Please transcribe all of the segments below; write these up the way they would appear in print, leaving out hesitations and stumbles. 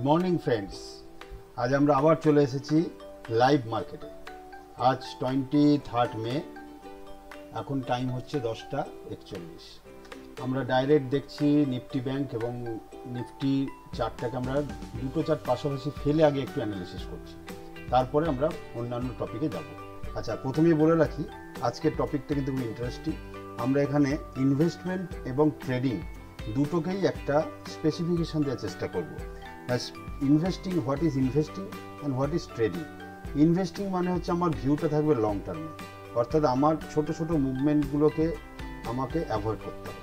Morning friends, আজ আমরা আবার চলে এসেছি লাইভ মার্কেটে। আজ 23 মে, এখন টাইম হচ্ছে 10:41। আমরা ডাইরেক্ট দেখছি নিফটি ব্যাংক এবং নিফটি চার্টটাকে আমরা দুটো চার্ট পাশাপাশি ফেলে আগে একটু অ্যানালিসিস করছি, তারপরে আমরা অন্যান্য টপিকে যাব। আচ্ছা, প্রথমেই বলে রাখি আজকের টপিকটা কিন্তু খুব ইন্টারেস্টিং। আমরা এখানে ইনভেস্টমেন্ট এবং ট্রেডিং দুটোকেই একটা স্পেসিফিকেশান দেওয়ার চেষ্টা করব। Investing, what is investing and what is trading. Investing মানে হচ্ছে আমার ভিউটা থাকবে লং টার্মে, অর্থাৎ আমার ছোট ছোট মুভমেন্টগুলোকে আমাকে অ্যাভয়েড করতে হবে।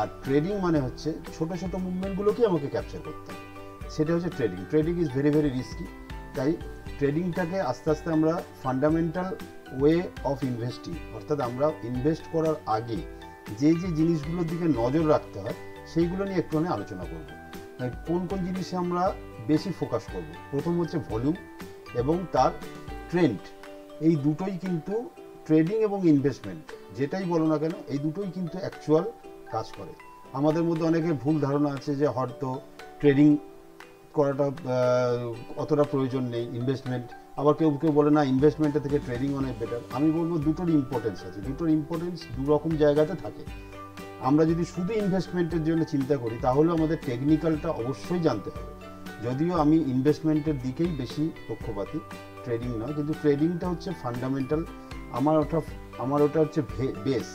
আর ট্রেডিং মানে হচ্ছে ছোট ছোট মুভমেন্টগুলোকে আমাকে ক্যাপচার করতে হবে, সেটা হচ্ছে trading. Trading is very very risky, তাই ট্রেডিংটাকে আস্তে আস্তে আমরা ফান্ডামেন্টাল ওয়ে অফ ইনভেস্টিং, অর্থাৎ আমরা ইনভেস্ট করার আগে যে যে জিনিসগুলোর দিকে নজর রাখতে হয় সেইগুলো নিয়ে একটুখানি আলোচনা করব। কোন কোন জিনিসে আমরা বেশি ফোকাস করব। প্রথম হচ্ছে ভলিউম এবং তার ট্রেন্ড। এই দুটোই কিন্তু ট্রেডিং এবং ইনভেস্টমেন্ট যেটাই বলো না কেন, এই দুটোই কিন্তু অ্যাকচুয়াল কাজ করে। আমাদের মধ্যে অনেকের ভুল ধারণা আছে যে হয়তো ট্রেডিং করাটা অতটা প্রয়োজন নেই, ইনভেস্টমেন্ট। আবার কেউ কেউ বলে না ইনভেস্টমেন্টের থেকে ট্রেডিং অনেক বেটার। আমি বলবো দুটোর ইম্পর্টেন্স আছে, দুটোর ইম্পর্টেন্স দুরকম জায়গাতে থাকে। আমরা যদি শুধু ইনভেস্টমেন্টের জন্য চিন্তা করি তাহলে আমাদের টেকনিক্যালটা অবশ্যই জানতে হবে। যদিও আমি ইনভেস্টমেন্টের দিকেই বেশি পক্ষপাতী, ট্রেডিং নয়। কিন্তু ট্রেডিংটা হচ্ছে ফান্ডামেন্টাল, আমার ওটা হচ্ছে বেস।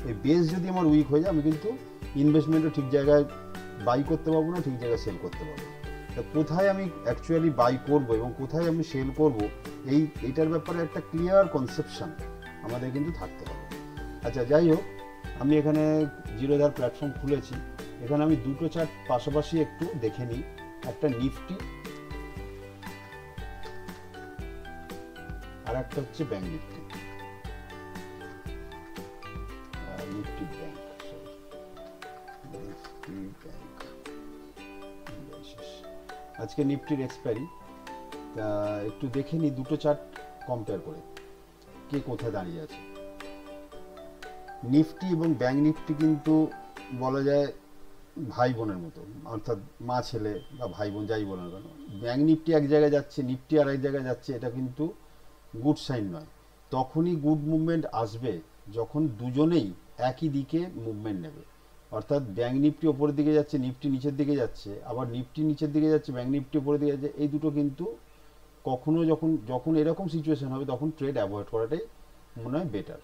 এই বেস যদি আমার উইক হয়ে যায় আমি কিন্তু ইনভেস্টমেন্টও ঠিক জায়গায় বাই করতে পারবো না, ঠিক জায়গায় সেল করতে পারবো না। তা কোথায় আমি অ্যাকচুয়ালি বাই করব এবং কোথায় আমি সেল করব, এইটার ব্যাপারে একটা ক্লিয়ার কনসেপশন আমাদের কিন্তু থাকতে হবে। আচ্ছা, যাই হোক, আমি এখানে জিরোধার প্ল্যাটফর্ম খুলেছি। এখানে আমি দুটো চার্ট পাশাপাশি একটু দেখে নিই, একটা নিফটি আর একটা হচ্ছে ব্যাংক নিফটি। নিফটি ব্যাংক, আজকে নিফটির এক্সপায়ারি, তা একটু দেখে নিই দুটো চার্ট কম্পেয়ার করে কে কোথায় দাঁড়িয়ে আছে। নিফটি এবং ব্যাংক নিফটি কিন্তু বলা যায় ভাই বোনের মতো, অর্থাৎ মা ছেলে বা ভাই বোন যাই বলেন কেন। ব্যাংক নিফটি এক জায়গায় যাচ্ছে, নিফটি আর এক জায়গায় যাচ্ছে, এটা কিন্তু গুড সাইন নয়। তখনই গুড মুভমেন্ট আসবে যখন দুজনেই একই দিকে মুভমেন্ট নেবে। অর্থাৎ ব্যাংক নিফটি ওপরের দিকে যাচ্ছে, নিফটি নিচের দিকে যাচ্ছে, আবার নিফটি নিচের দিকে যাচ্ছে, ব্যাংক নিফটি ওপরের দিকে যাচ্ছে। এই দুটো কিন্তু কখনো যখন এরকম সিচুয়েশন হবে তখন ট্রেড অ্যাভয়েড করাটাই মনে হয় বেটার।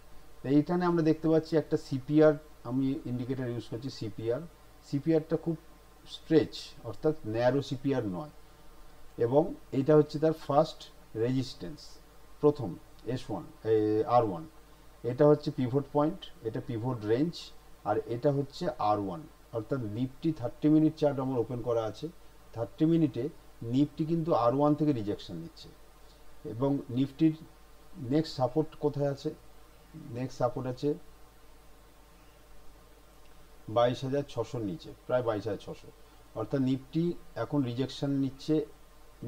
এইখানে আমরা দেখতে পাচ্ছি একটা সিপিআর, আমি ইন্ডিকেটার ইউজ করছি সিপিআরটা খুব স্ট্রেচ, অর্থাৎ ন্যারো সিপিআর নয়। এবং এটা হচ্ছে তার ফার্স্ট রেজিস্ট্যান্স, প্রথম S1 R1। এটা হচ্ছে পিভট পয়েন্ট, এটা পিভট রেঞ্জ, আর এটা হচ্ছে R1। অর্থাৎ নিফটি 30 মিনিট চার্ট আমার ওপেন করা আছে। 30 মিনিটে নিফটি কিন্তু R1 থেকে রিজেকশন নিচ্ছে। এবং নিফটির নেক্সট সাপোর্ট কোথায় আছে? নেক্সট সাপোর্ট আছে 22,600 নিচে, প্রায় 22,600। অর্থাৎ নিফটি এখন রিজেকশন নিচ্ছে,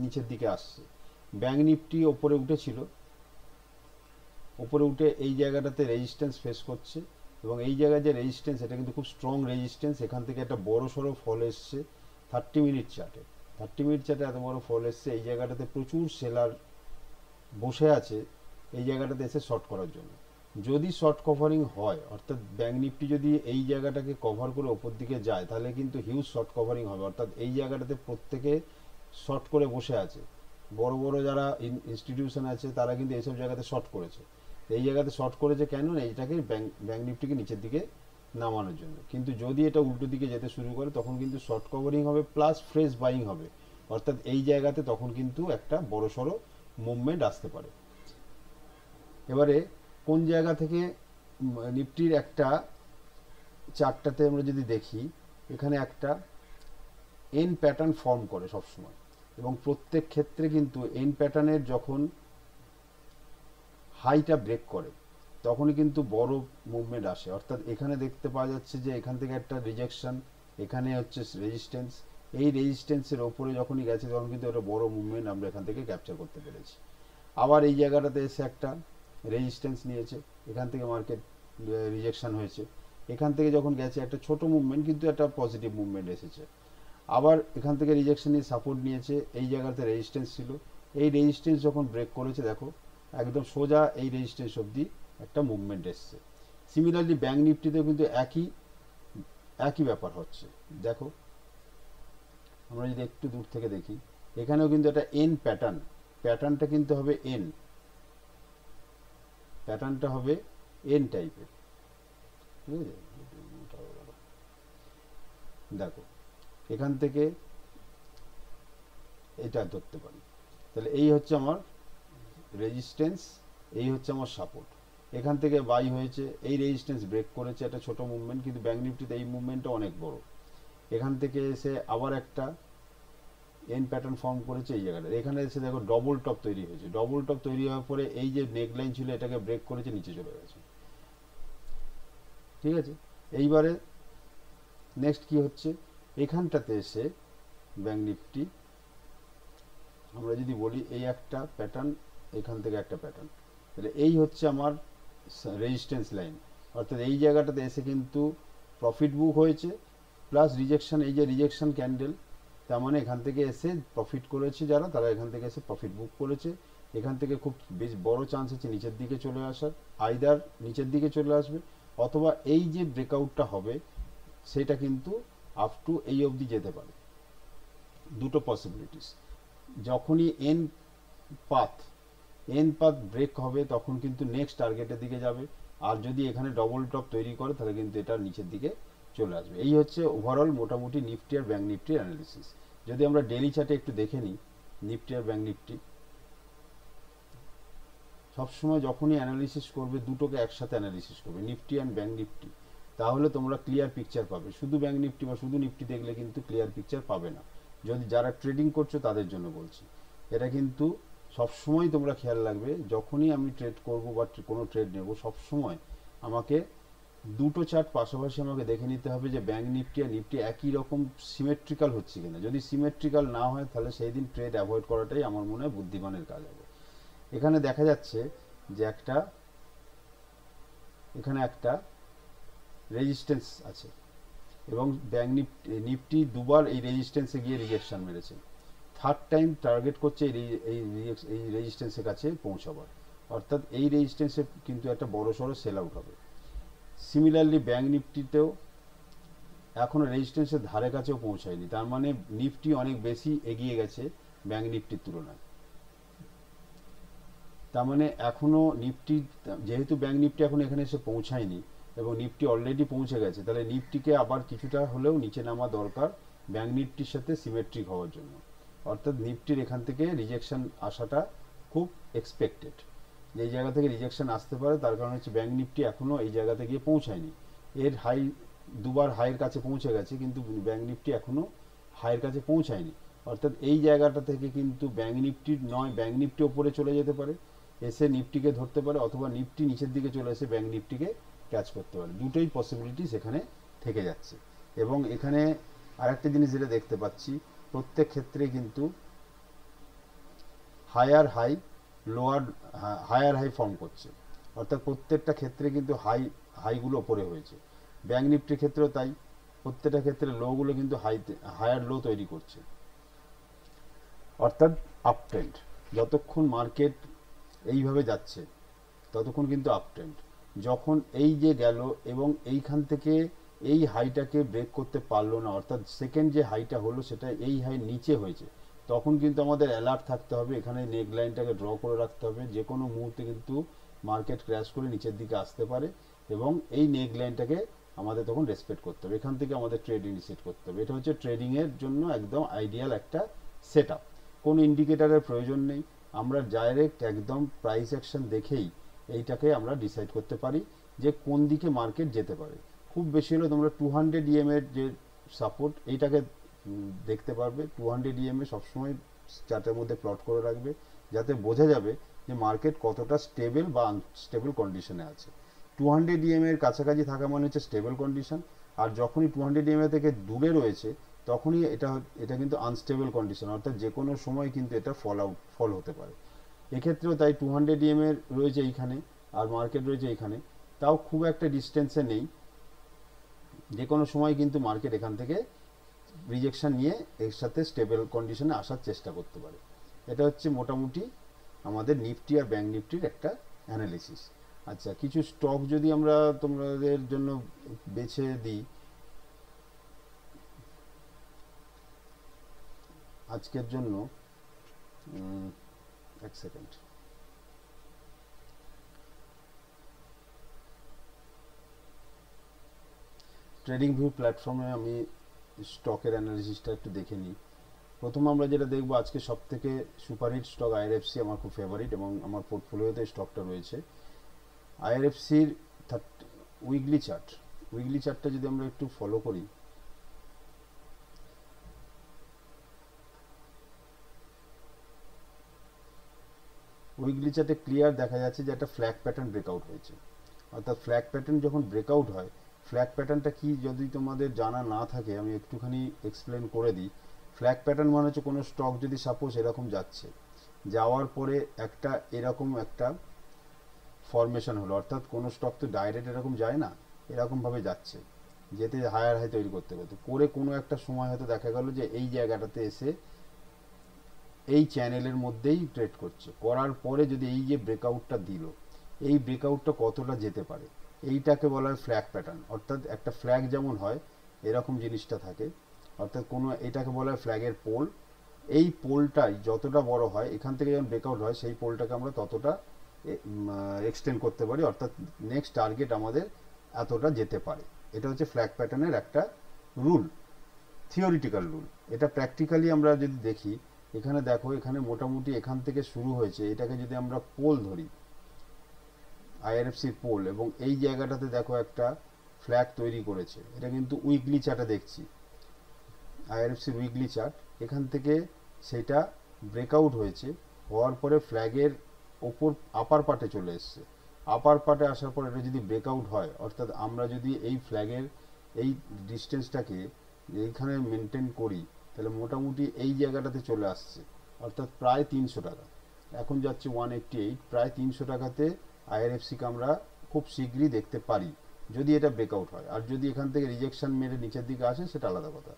নিচের দিকে আসছে। ব্যাংক নিফটি ওপরে উঠেছিল, ওপরে উঠে এই জায়গাটাতে রেজিস্ট্যান্স ফেস করছে। এবং এই জায়গায় যে রেজিস্ট্যান্স, এটা কিন্তু খুব স্ট্রং রেজিস্ট্যান্স। এখান থেকে একটা বড় সড়ো ফল এসছে 30 মিনিট চার্টে। 30 মিনিট চার্টে এত বড় ফল এসছে, এই জায়গাটাতে প্রচুর সেলার বসে আছে এই জায়গাটাতে এসে শর্ট করার জন্য। যদি শর্ট কভারিং হয়, অর্থাৎ ব্যাংক নিফটি যদি এই জায়গাটাকে কভার করে ওপর দিকে যায়, তাহলে কিন্তু হিউজ শর্ট কভারিং হবে। অর্থাৎ এই জায়গাটাতে প্রত্যেকে শর্ট করে বসে আছে। বড় বড় যারা ইনস্টিটিউশন আছে তারা কিন্তু এইসব জায়গাতে শর্ট করেছে। এই জায়গাতে শর্ট করেছে কেন? এইটাকে ব্যাংক নিফটিকে নিচের দিকে নামানোর জন্য। কিন্তু যদি এটা উল্টো দিকে যেতে শুরু করে তখন কিন্তু শর্ট কভারিং হবে প্লাস ফ্রেশ বাইং হবে। অর্থাৎ এই জায়গাতে তখন কিন্তু একটা বড় সড়ো মুভমেন্ট আসতে পারে। এবারে কোন জায়গা থেকে নিফটির একটা চার্টটাতে আমরা যদি দেখি, এখানে একটা এন প্যাটার্ন ফর্ম করে সবসময়, এবং প্রত্যেক ক্ষেত্রে কিন্তু এন প্যাটার্নের যখন হাইটা ব্রেক করে তখনই কিন্তু বড় মুভমেন্ট আসে। অর্থাৎ এখানে দেখতে পাওয়া যাচ্ছে যে এখান থেকে একটা রিজেকশন, এখানে হচ্ছে রেজিস্ট্যান্স। এই রেজিস্ট্যান্সের ওপরে যখনই গেছে তখন কিন্তু একটা বড় মুভমেন্ট আমরা এখান থেকে ক্যাপচার করতে পেরেছি। আবার এই জায়গাটাতে এসে একটা রেজিস্ট্যান্স নিয়েছে, এখান থেকে মার্কেট রিজেকশন হয়েছে। এখান থেকে যখন গেছে একটা ছোট মুভমেন্ট, কিন্তু একটা পজিটিভ মুভমেন্ট এসেছে। আবার এখান থেকে রিজেকশন নিয়ে সাপোর্ট নিয়েছে, এই জায়গাতে রেজিস্ট্যান্স ছিল, এই রেজিস্ট্যান্স যখন ব্রেক করেছে দেখো একদম সোজা এই রেজিস্ট্যান্স অবধি একটা মুভমেন্ট এসছে। সিমিলারলি ব্যাঙ্ক নিফটিতেও কিন্তু একই ব্যাপার হচ্ছে। দেখো আমরা যদি একটু দূর থেকে দেখি, এখানেও কিন্তু একটা এন প্যাটার্নটা কিন্তু হবে প্যাটার্নটা হবে এন টাইপের, ঠিক আছে। দেখো এখান থেকে এটা ধরতে পারি, তাহলে এই হচ্ছে আমার রেজিস্ট্যান্স, এই হচ্ছে আমার সাপোর্ট। এখান থেকে বাই হয়েছে, এই রেজিস্ট্যান্স ব্রেক করেছে, একটা ছোট মুভমেন্ট, কিন্তু ব্যাঙ্ক নিফটিতে এই মুভমেন্টটা অনেক বড়। এখান থেকে এসে আবার একটা এন প্যাটার্ন ফর্ম করেছে এই জায়গাটা, এখানে এসে দেখো ডবল টপ তৈরি হয়েছে। ডবল টপ তৈরি হওয়ার পরে এই যে নেকলাইন ছিল এটাকে ব্রেক করেছে, নিচে চলে গেছে, ঠিক আছে। এইবারে নেক্সট কি হচ্ছে, এখানটাতে এসে ব্যাঙ্ক নিফটি আমরা যদি বলি এই একটা প্যাটার্ন, এখান থেকে একটা প্যাটার্ন, তাহলে এই হচ্ছে আমার রেজিস্ট্যান্স লাইন। অর্থাৎ এই জায়গাটাতে এসে কিন্তু প্রফিট বুক হয়েছে, প্লাস রিজেকশন, এই যে রিজেকশন ক্যান্ডেল, তার মানে এখান থেকে এসে প্রফিট করেছে যারা, তারা এখান থেকে এসে প্রফিট বুক করেছে। এখান থেকে খুব বেশ বড় চান্স আছে নিচের দিকে চলে আসার, আইদার নিচের দিকে চলে আসবে, অথবা এই যে ব্রেকআউটটা হবে সেটা কিন্তু আপ টু এই অবধি যেতে পারে। দুটো পসিবিলিটিস। যখনই এন পাথ ব্রেক হবে তখন কিন্তু নেক্সট টার্গেটের দিকে যাবে, আর যদি এখানে ডবল টপ তৈরি করে তাহলে কিন্তু এটা নিচের দিকে চলে আসবে। এই হচ্ছে ওভারঅল মোটামুটি নিফটি আর ব্যাঙ্ক নিফটির অ্যানালিসিস। যদি আমরা ডেলি চার্টে একটু দেখে নিই নিফটি আর ব্যাঙ্ক নিফটি, সবসময় যখনই অ্যানালিসিস করবে দুটোকে একসাথে অ্যানালিসিস করবে, নিফটি অ্যান্ড ব্যাঙ্ক নিফটি, তাহলে তোমরা ক্লিয়ার পিকচার পাবে। শুধু ব্যাঙ্ক নিফটি বা শুধু নিফটি দেখলে কিন্তু ক্লিয়ার পিকচার পাবে না। যদি যারা ট্রেডিং করছো তাদের জন্য বলছি, এটা কিন্তু সবসময় তোমরা খেয়াল রাখবে, যখনই আমি ট্রেড করব বা কোনো ট্রেড নেব সবসময় আমাকে দুটো চার্ট পাশাপাশি আমাকে দেখে নিতে হবে যে ব্যাঙ্ক নিফটি আর নিফটি একই রকম সিমেট্রিক্যাল হচ্ছে কিনা। যদি সিমেট্রিক্যাল না হয় তাহলে সেই দিন ট্রেড অ্যাভয়েড করাটাই আমার মনে হয় বুদ্ধিমানের কাজ হবে। এখানে দেখা যাচ্ছে যে এখানে একটা রেজিস্ট্যান্স আছে, এবং ব্যাঙ্ক নিফটি দুবার এই রেজিস্ট্যান্সে গিয়ে রিজেকশন মেরেছে, থার্ড টাইম টার্গেট করছে এই রেজিস্ট্যান্সের কাছে পৌঁছাবার, অর্থাৎ এই রেজিস্ট্যান্সে কিন্তু একটা বড় সড়ো সেল আউট হবে। সিমিলারলি ব্যাঙ্ক নিফটিতেও এখনো রেজিস্ট্যান্সের ধারে কাছেও পৌঁছায়নি, তার মানে নিফটি অনেক বেশি এগিয়ে গেছে ব্যাঙ্ক নিফটির তুলনায়। তার মানে এখনো নিফটি, যেহেতু ব্যাঙ্ক নিফটি এখন এখানে এসে পৌঁছায়নি এবং নিফটি অলরেডি পৌঁছে গেছে, তাহলে নিফটিকে আবার কিছুটা হলেও নিচে নামা দরকার ব্যাঙ্ক নিফটির সাথে সিমেট্রিক হওয়ার জন্য। অর্থাৎ নিফটির এখান থেকে রিজেকশন আসাটা খুব এক্সপেক্টেড, এই জায়গা থেকে রিজেকশন আসতে পারে, তার কারণ হচ্ছে ব্যাঙ্ক নিফটি এখনও এই জায়গাতে গিয়ে পৌঁছায়নি। এর হাই দুবার হাইয়ের কাছে পৌঁছে গেছে, কিন্তু ব্যাঙ্ক নিফটি এখনও হাইয়ের কাছে পৌঁছায়নি। অর্থাৎ এই জায়গাটা থেকে কিন্তু ব্যাঙ্ক নিফটির নয়, ব্যাঙ্ক নিফটি ওপরে চলে যেতে পারে, এসে নিফটিকে ধরতে পারে, অথবা নিফটি নিচের দিকে চলে এসে ব্যাঙ্ক নিফটিকে ক্যাচ করতে পারে। দুটোই পসিবিলিটিস এখানে থেকে যাচ্ছে। এবং এখানে আরেকটা জিনিস যেটা দেখতে পাচ্ছি, প্রত্যেক ক্ষেত্রে কিন্তু হায়ার হাই ফর্ম করছে, অর্থাৎ প্রত্যেকটা ক্ষেত্রে কিন্তু হাইগুলো ওপরে হয়েছে। ব্যাঙ্ক নিফটির ক্ষেত্রেও তাই, প্রত্যেকটা ক্ষেত্রে লোগুলো কিন্তু হায়ার লো তৈরি করছে, অর্থাৎ আপ ট্রেন্ড। যতক্ষণ মার্কেট এইভাবে যাচ্ছে ততক্ষণ কিন্তু আপ ট্রেন্ড। যখন এই যে গেল এবং এইখান থেকে এই হাইটাকে ব্রেক করতে পারলো না, অর্থাৎ সেকেন্ড যে হাইটা হলো সেটা এই হাই নিচে হয়েছে, তখন কিন্তু আমাদের অ্যালার্ট থাকতে হবে, এখানে নেক লাইনটাকে ড্র করে রাখতে হবে। যে কোনো মুহূর্তে কিন্তু মার্কেট ক্র্যাশ করে নিচের দিকে আসতে পারে, এবং এই নেক লাইনটাকে আমাদের তখন রেসপেক্ট করতে হবে, এখান থেকে আমাদের ট্রেড ইনিশিয়েট করতে হবে। এটা হচ্ছে ট্রেডিংয়ের জন্য একদম আইডিয়াল একটা সেট আপ। কোনো ইন্ডিকেটারের প্রয়োজন নেই, আমরা ডাইরেক্ট একদম প্রাইস অ্যাকশন দেখেই এইটাকে আমরা ডিসাইড করতে পারি যে কোন দিকে মার্কেট যেতে পারে। খুব বেশি হলে তোমরা 200 EM এর যে সাপোর্ট এইটাকে দেখতে পারবে। 200 EM এ সবসময় চার্টের মধ্যে প্লট করে রাখবে, যাতে বোঝা যাবে যে মার্কেট কতটা স্টেবল বা আনস্টেবল কন্ডিশনে আছে। 200 EM এর কাছাকাছি থাকা মানে হচ্ছে স্টেবল কন্ডিশন, আর যখনই 200 EM থেকে দূরে রয়েছে তখনই এটা কিন্তু আনস্টেবল কন্ডিশন, অর্থাৎ যে কোনো সময় কিন্তু এটা ফল হতে পারে। এক্ষেত্রেও তাই 200 EM এর রয়েছে এইখানে, আর মার্কেট রয়েছে এইখানে, তাও খুব একটা ডিস্টেন্সে নেই, যে কোনো সময় কিন্তু মার্কেট এখান থেকে রিজেকশন নিয়ে এর সাথে স্টেবল কন্ডিশনে আসার চেষ্টা করতে পারে। এটা হচ্ছে মোটামুটি আমাদের নিফটি আর ব্যাঙ্ক নিফটির একটা অ্যানালিসিস। আচ্ছা, কিছু স্টক যদি আমরা তোমাদের জন্য বেছে দিই আজকের জন্য, এক সেকেন্ড। ট্রেডিং ভিউ প্ল্যাটফর্মে আমি স্টকের অ্যানালিসিসটা একটু দেখে নিই। প্রথম আমরা যেটা দেখবো, আজকে সব থেকে সুপারহিট স্টক আইআরএফসি আমার খুব ফেভারিট এবং আমার পোর্টফোলিওতে স্টকটা রয়েছে। আইআরএফসির উইকলি চার্টটা যদি আমরা একটু ফলো করি, উইকলি চার্টে ক্লিয়ার দেখা যাচ্ছে যে একটা ফ্ল্যাগ প্যাটার্ন ব্রেকআউট হয়েছে। অর্থাৎ ফ্ল্যাগ প্যাটার্ন যখন ব্রেকআউট হয়, ফ্ল্যাগ প্যাটার্নটা কি যদি তোমাদের জানা না থাকে আমি একটুখানি এক্সপ্লেন করে দিই। ফ্ল্যাগ প্যাটার্ন মানে হচ্ছে কোনো স্টক যদি সাপোজ এরকম যাচ্ছে, যাওয়ার পরে একটা এরকম একটা ফরমেশন হলো, অর্থাৎ কোনো স্টক তো ডাইরেক্ট এরকম যায় না, এরকমভাবে যাচ্ছে, যেতে হায়ার হাই তৈরি করতে করতে করে কোনো একটা সময় হয়তো দেখা গেল যে এই জায়গাটাতে এসে এই চ্যানেলের মধ্যেই ট্রেড করছে, করার পরে যদি এই যে ব্রেকআউটটা দিল, এই ব্রেকআউটটা কতটা যেতে পারে, এইটাকে বলা হয় ফ্ল্যাগ প্যাটার্ন। অর্থাৎ একটা ফ্ল্যাগ যেমন হয় এরকম জিনিসটা থাকে, অর্থাৎ কোনো এটাকে বলা হয় ফ্ল্যাগের পোল। এই পোলটাই যতটা বড় হয়, এখান থেকে যখন ব্রেকআউট হয় সেই পোলটাকে আমরা ততটা এক্সটেন্ড করতে পারি, অর্থাৎ নেক্সট টার্গেট আমাদের এতটা যেতে পারে। এটা হচ্ছে ফ্ল্যাগ প্যাটার্নের একটা রুল, থিওরিটিক্যাল রুল। এটা প্র্যাকটিক্যালি আমরা যদি দেখি, এখানে দেখো, এখানে মোটামুটি এখান থেকে শুরু হয়েছে, এটাকে যদি আমরা পোল ধরি, আইআরএফসির পোল, এবং এই জায়গাটাতে দেখো একটা ফ্ল্যাগ তৈরি করেছে। এটা কিন্তু উইকলি চার্টে দেখছি, আইআরএফসির উইকলি চার্ট। এখান থেকে সেটা ব্রেকআউট হয়েছে, হওয়ার পরে ফ্ল্যাগের ওপর আপার পার্টে চলে এসছে। আপার পার্টে আসার পর এটা যদি ব্রেকআউট হয়, অর্থাৎ আমরা যদি এই ফ্ল্যাগের এই ডিস্টেন্সটাকে এইখানে মেনটেন করি, তাহলে মোটামুটি এই জায়গাটাতে চলে আসছে, অর্থাৎ প্রায় 300 টাকা। এখন যাচ্ছে 188, প্রায় 300 টাকাতে আইআরএফসিকে আমরা খুব শীঘ্রই দেখতে পারি যদি এটা ব্রেকআউট হয়। আর যদি এখান থেকে রিজেকশন মেরে নিচের দিকে আসে সেটা আলাদা কথা,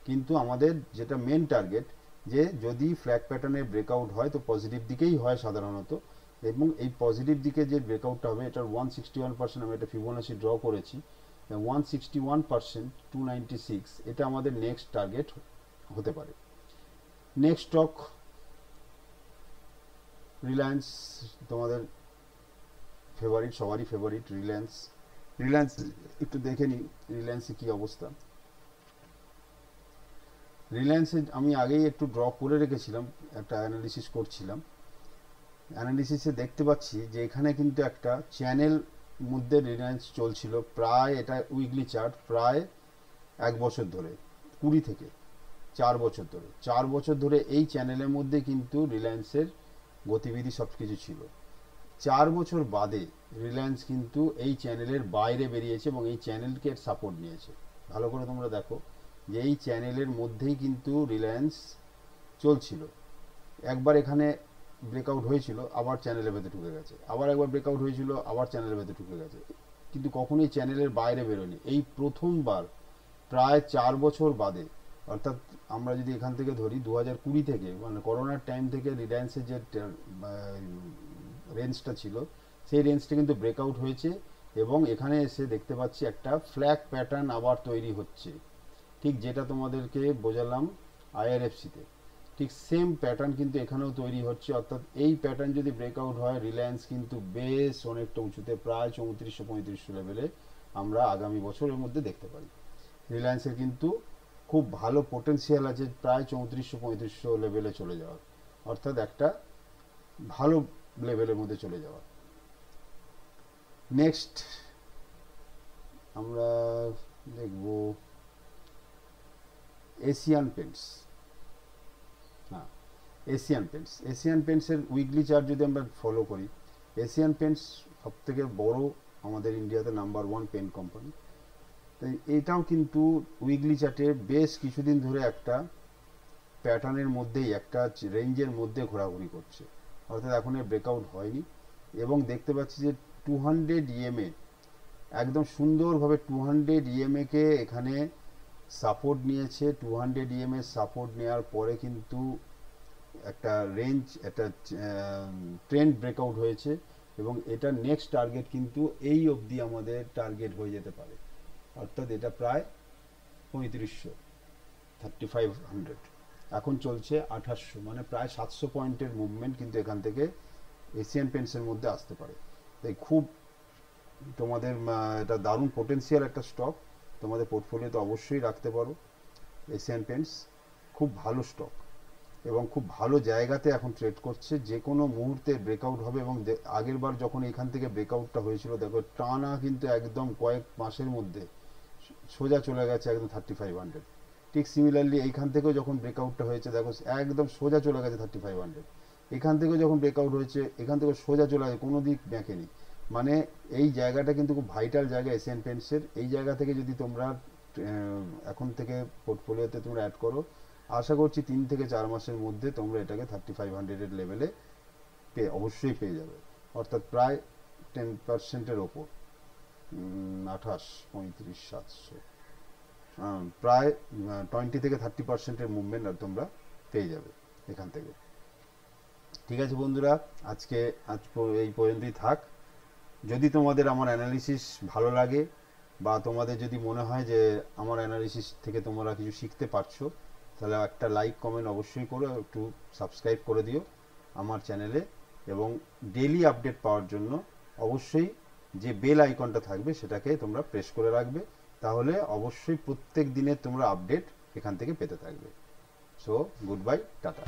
কিন্তু আমাদের যেটা মেন টার্গেট, যে যদি ফ্ল্যাগ প্যাটার্নের ব্রেকআউট হয় তো পজিটিভ দিকেই হয় সাধারণত, এবং এই পজিটিভ দিকে যে ব্রেকআউটটা হবে, এটার 161%, আমি এটা ফিবোনাচি ড্র করেছি, 161%, 296, এটা আমাদের নেক্সট টার্গেট হতে পারে। নেক্সট স্টক রিলায়েন্স, তোমাদের ফেভারিট, সবারই ফেভারিট রিলায়েন্স একটু দেখে নিই রিলায়েন্সে কি অবস্থা। রিলায়েন্সে আমি আগেই একটু ড্র করে রেখেছিলাম, একটা অ্যানালিসিস করছিলাম। অ্যানালিসিসে দেখতে পাচ্ছি যে এখানে কিন্তু একটা চ্যানেল মধ্যে রিলায়েন্স চলছিল, প্রায় এটা উইকলি চার্ট, প্রায় 1 বছর ধরে, 20 থেকে 4 বছর ধরে, 4 বছর ধরে এই চ্যানেলের মধ্যে কিন্তু রিলায়েন্সের গতিবিধি সব কিছু ছিল। 4 বছর বাদে রিলায়েন্স কিন্তু এই চ্যানেলের বাইরে বেরিয়েছে এবং এই চ্যানেলকে সাপোর্ট নিয়েছে। ভালো করে তোমরা দেখো যে এই চ্যানেলের মধ্যেই কিন্তু রিলায়েন্স চলছিল। একবার এখানে ব্রেকআউট হয়েছিল, আবার চ্যানেলের ভেতরে ঢুকে গেছে, আবার একবার ব্রেকআউট হয়েছিল, আবার চ্যানেলের ভেতরে ঢুকে গেছে, কিন্তু কখনোই চ্যানেলের বাইরে বেরোয়নি। এই প্রথমবার প্রায় 4 বছর বাদে, অর্থাৎ আমরা যদি এখান থেকে ধরি 2020 থেকে, মানে করোনার টাইম থেকে রিলায়েন্সের যে রেঞ্জটা ছিল সেই রেঞ্জটা কিন্তু ব্রেকআউট হয়েছে, এবং এখানে এসে দেখতে পাচ্ছি একটা ফ্ল্যাগ প্যাটার্ন আবার তৈরি হচ্ছে, ঠিক যেটা তোমাদেরকে বোঝালাম আইআরএফসিতে, ঠিক সেম প্যাটার্ন কিন্তু এখানেও তৈরি হচ্ছে। অর্থাৎ এই প্যাটার্ন যদি ব্রেকআউট হয়, রিলায়েন্স কিন্তু বেশ অনেকটা উঁচুতে, প্রায় 3400-3500 লেভেলে আমরা আগামী বছরের মধ্যে দেখতে পারি। রিলায়েন্সের কিন্তু খুব ভালো পোটেন্সিয়াল আছে প্রায় 3400-3500 লেভেলে চলে যাওয়ার, অর্থাৎ একটা ভালো লেভেলের মধ্যে চলে যাওয়া। নেক্সট আমরা দেখব এশিয়ান পেন্টস। হ্যাঁ, এশিয়ান পেন্টসের উইকলি চার্ট যদি আমরা ফলো করি, এশিয়ান পেন্টস সব থেকে বড় আমাদের ইন্ডিয়াতে নাম্বার 1 পেন কোম্পানি। তাই এটাও কিন্তু উইকলি চার্টে বেশ কিছুদিন ধরে একটা প্যাটার্নের মধ্যেই, একটা রেঞ্জের মধ্যে ঘোরাঘুরি করছে, অর্থাৎ এখন এর ব্রেকআউট হয়নি। এবং দেখতে পাচ্ছি যে 200 EMA একদম সুন্দরভাবে 200 EMA কে এখানে সাপোর্ট নিয়েছে 200 EMA সাপোর্ট নেওয়ার পরে কিন্তু একটা রেঞ্জ, একটা ট্রেন্ড ব্রেকআউট হয়েছে এবং এটা নেক্সট টার্গেট কিন্তু এই অবধি আমাদের টার্গেট হয়ে যেতে পারে, অর্থাৎ এটা প্রায় 3500, 3500। এখন চলছে 2800, মানে প্রায় 700 পয়েন্টের মুভমেন্ট কিন্তু এখান থেকে এশিয়ান পেন্টসের মধ্যে আসতে পারে। তাই খুব তোমাদের এটা দারুণ পোটেন্সিয়াল একটা স্টক, তোমাদের পোর্টফোলিওতে অবশ্যই রাখতে পারো। এশিয়ান পেন্টস খুব ভালো স্টক এবং খুব ভালো জায়গাতে এখন ট্রেড করছে, যে কোনো মুহূর্তে ব্রেকআউট হবে। এবং আগের বার যখন এখান থেকে ব্রেকআউটটা হয়েছিল দেখো টানা কিন্তু একদম কয়েক মাসের মধ্যে সোজা চলে গেছে একদম 3500। ঠিক সিমিলারলি এইখান থেকেও যখন ব্রেকআউটটা হয়েছে দেখো একদম সোজা চলে গেছে 3500। এখান থেকেও যখন ব্রেকআউট হয়েছে এখান থেকে সোজা চলে গেছে, কোনো দিক ব্যাঁকেনি। মানে এই জায়গাটা কিন্তু খুব ভাইটাল জায়গা এশিয়ান পেন্টসের। এই জায়গা থেকে যদি তোমরা এখন থেকে পোর্টফোলিওতে তোমরা অ্যাড করো, আশা করছি 3 থেকে 4 মাসের মধ্যে তোমরা এটাকে 3500 লেভেলে অবশ্যই পেয়ে যাবে, অর্থাৎ প্রায় 10%-এর ওপর। 28, 35, 700, প্রায় 20 থেকে 30%-এর মুভমেন্ট আর তোমরা পেয়ে যাবে এখান থেকে। ঠিক আছে বন্ধুরা, আজ এই পর্যন্তই থাক। যদি তোমাদের আমার অ্যানালিসিস ভালো লাগে বা তোমাদের যদি মনে হয় যে আমার অ্যানালিসিস থেকে তোমরা কিছু শিখতে পারছো, তাহলে একটা লাইক কমেন্ট অবশ্যই করো, একটু সাবস্ক্রাইব করে দিও আমার চ্যানেলে। এবং ডেইলি আপডেট পাওয়ার জন্য অবশ্যই যে বেল আইকনটা থাকবে সেটাকে তোমরা প্রেস করে রাখবে, তাহলে অবশ্যই প্রত্যেক দিনের তোমরা আপডেট এখান থেকে পেতে থাকবে। So good bye, tata.